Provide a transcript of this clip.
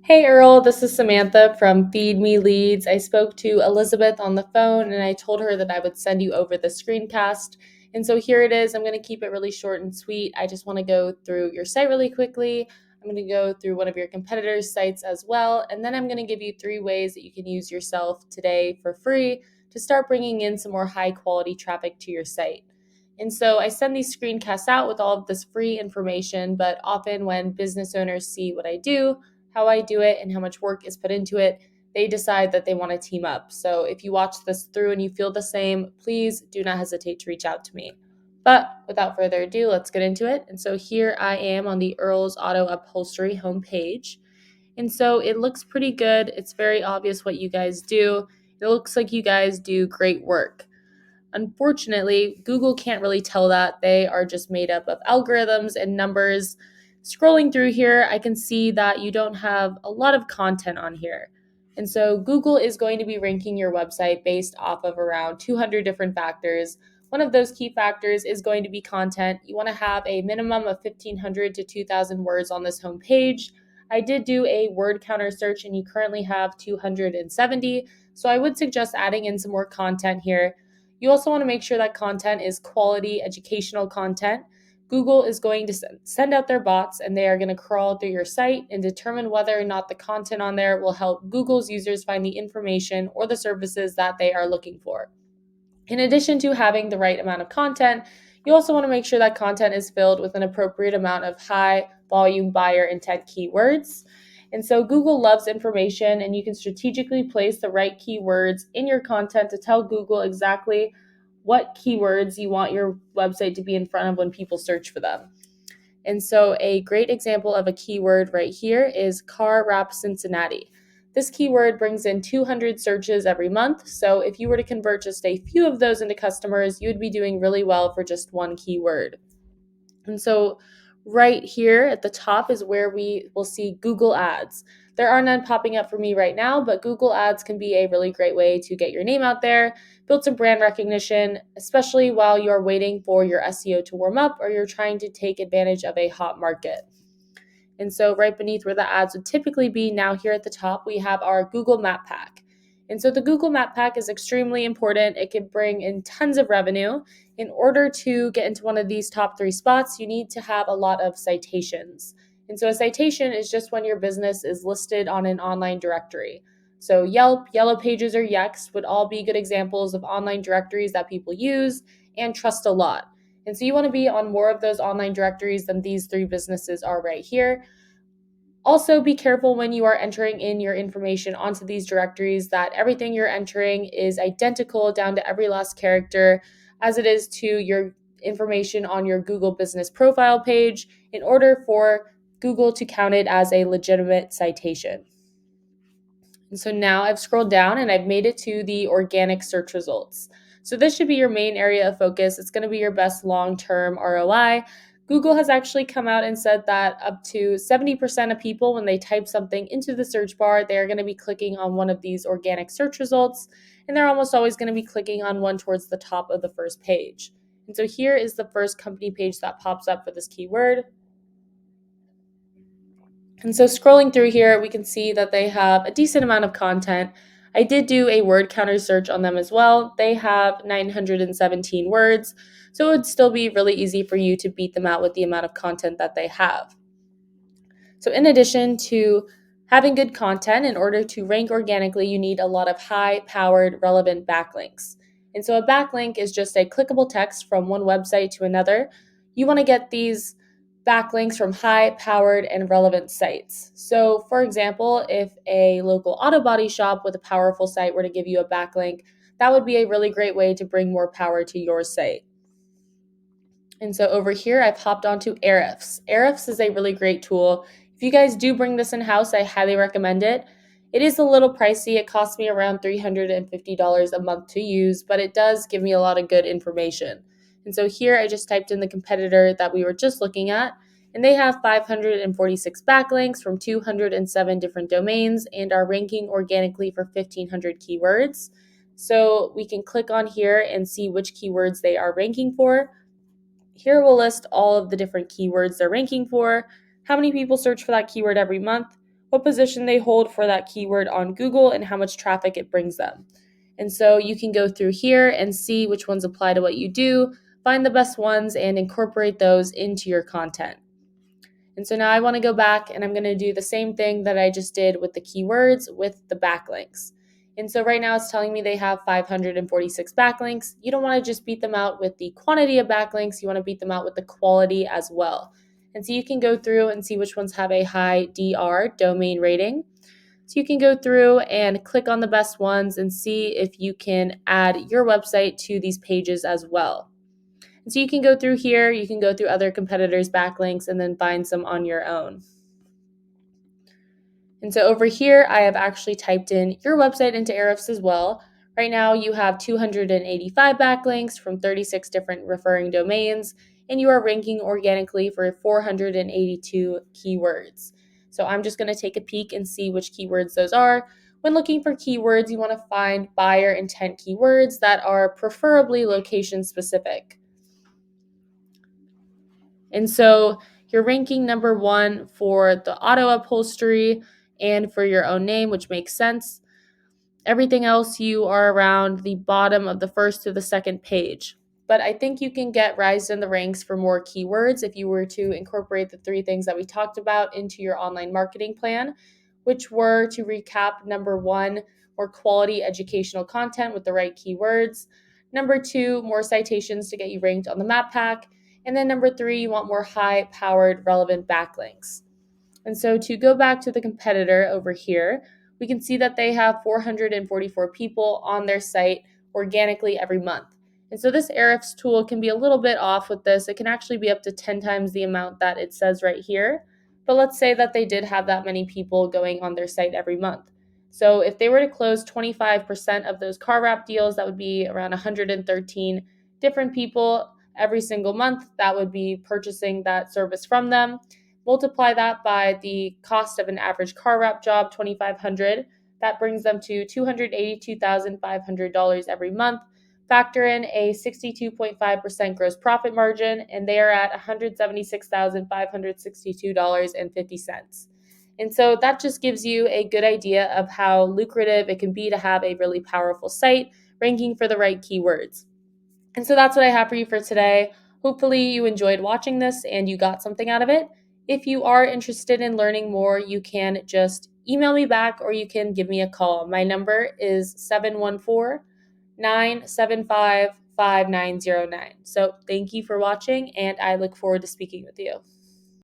Hey Earl, this is Samantha from Feed Me Leads. I spoke to Elizabeth on the phone and I told her that I would send you over the screencast. And so here it is. I'm going to keep it really short and sweet. I just want to go through your site really quickly. I'm going to go through one of your competitors' sites as well. And then I'm going to give you 3 ways that you can use yourself today for free to start bringing in some more high quality traffic to your site. And so I send these screencasts out with all of this free information, but often when business owners see what I do, how I do it, and how much work is put into it, they decide that they want to team up. So if you watch this through and you feel the same, please do not hesitate to reach out to me. But without further ado, let's get into it. And so here I am on the Earl's Auto Upholstery homepage. And so it looks pretty good. It's very obvious what you guys do. It looks like you guys do great work. Unfortunately, Google can't really tell that. They are just made up of algorithms and numbers. Scrolling through here, I can see that you don't have a lot of content on here. And so Google is going to be ranking your website based off of around 200 different factors. One of those key factors is going to be content. You want to have a minimum of 1,500 to 2,000 words on this homepage. I did do a word counter search and you currently have 270. So I would suggest adding in some more content here. You also want to make sure that content is quality educational content. Google is going to send out their bots and they are going to crawl through your site and determine whether or not the content on there will help Google's users find the information or the services that they are looking for. In addition to having the right amount of content, you also want to make sure that content is filled with an appropriate amount of high volume buyer intent keywords. And so Google loves information, and you can strategically place the right keywords in your content to tell Google exactly what keywords you want your website to be in front of when people search for them. And so a great example of a keyword right here is car wrap Cincinnati. This keyword brings in 200 searches every month. So if you were to convert just a few of those into customers, you would be doing really well for just one keyword. And so right here at the top is where we will see Google Ads. There are none popping up for me right now, but Google Ads can be a really great way to get your name out there, build some brand recognition, especially while you're waiting for your SEO to warm up or you're trying to take advantage of a hot market. And so right beneath where the ads would typically be, now here at the top, we have our Google Map Pack. And so the Google Map Pack is extremely important. It can bring in tons of revenue. In order to get into one of these top 3 spots, you need to have a lot of citations. And so a citation is just when your business is listed on an online directory. So Yelp, Yellow Pages, or Yext would all be good examples of online directories that people use and trust a lot. And so you want to be on more of those online directories than these 3 businesses are right here. Also, be careful when you are entering in your information onto these directories that everything you're entering is identical down to every last character as it is to your information on your Google business profile page in order for Google to count it as a legitimate citation. And so now I've scrolled down and I've made it to the organic search results. So this should be your main area of focus. It's going to be your best long-term ROI. Google has actually come out and said that up to 70% of people, when they type something into the search bar, they are going to be clicking on one of these organic search results, and they're almost always going to be clicking on one towards the top of the first page. And so here is the first company page that pops up for this keyword. And so scrolling through here, we can see that they have a decent amount of content. I did do a word counter search on them as well. They have 917 words, so it would still be really easy for you to beat them out with the amount of content that they have. So in addition to having good content, in order to rank organically, you need a lot of high-powered, relevant backlinks. And so a backlink is just a clickable text from one website to another. You want to get these backlinks from high-powered and relevant sites. So for example, if a local auto body shop with a powerful site were to give you a backlink, that would be a really great way to bring more power to your site. And so over here, I've hopped onto Ahrefs. Ahrefs is a really great tool. If you guys do bring this in-house, I highly recommend it. It is a little pricey. It costs me around $350 a month to use, but it does give me a lot of good information. And so here I just typed in the competitor that we were just looking at, and they have 546 backlinks from 207 different domains and are ranking organically for 1,500 keywords. So we can click on here and see which keywords they are ranking for. Here we'll list all of the different keywords they're ranking for, how many people search for that keyword every month, what position they hold for that keyword on Google, and how much traffic it brings them. And so you can go through here and see which ones apply to what you do, find the best ones, and incorporate those into your content. And so now I want to go back and I'm going to do the same thing that I just did with the keywords with the backlinks. And so right now it's telling me they have 546 backlinks. You don't want to just beat them out with the quantity of backlinks. You want to beat them out with the quality as well. And so you can go through and see which ones have a high DR, domain rating. So you can go through and click on the best ones and see if you can add your website to these pages as well. And so you can go through here, you can go through other competitors' backlinks and then find some on your own. And so over here, I have actually typed in your website into Ahrefs as well. Right now, you have 285 backlinks from 36 different referring domains, and you are ranking organically for 482 keywords. So I'm just going to take a peek and see which keywords those are. When looking for keywords, you want to find buyer intent keywords that are preferably location specific. And so you're ranking number 1 for the auto upholstery and for your own name, which makes sense. Everything else, you are around the bottom of the first to the second page. But I think you can get rise in the ranks for more keywords if you were to incorporate the 3 things that we talked about into your online marketing plan, which were, to recap, number 1, more quality educational content with the right keywords. Number 2, more citations to get you ranked on the map pack. And then number 3, you want more high-powered relevant backlinks. And so to go back to the competitor over here, we can see that they have 444 people on their site organically every month. And so this Ahrefs tool can be a little bit off with this. It can actually be up to 10 times the amount that it says right here. But let's say that they did have that many people going on their site every month. So if they were to close 25% of those car wrap deals, that would be around 113 different people every single month that would be purchasing that service from them. Multiply that by the cost of an average car wrap job, $2,500. That brings them to $282,500 every month. Factor in a 62.5% gross profit margin, and they are at $176,562.50. And so that just gives you a good idea of how lucrative it can be to have a really powerful site ranking for the right keywords. And so that's what I have for you for today. Hopefully you enjoyed watching this and you got something out of it. If you are interested in learning more, you can just email me back or you can give me a call. My number is 714-975-5909. So thank you for watching, and I look forward to speaking with you.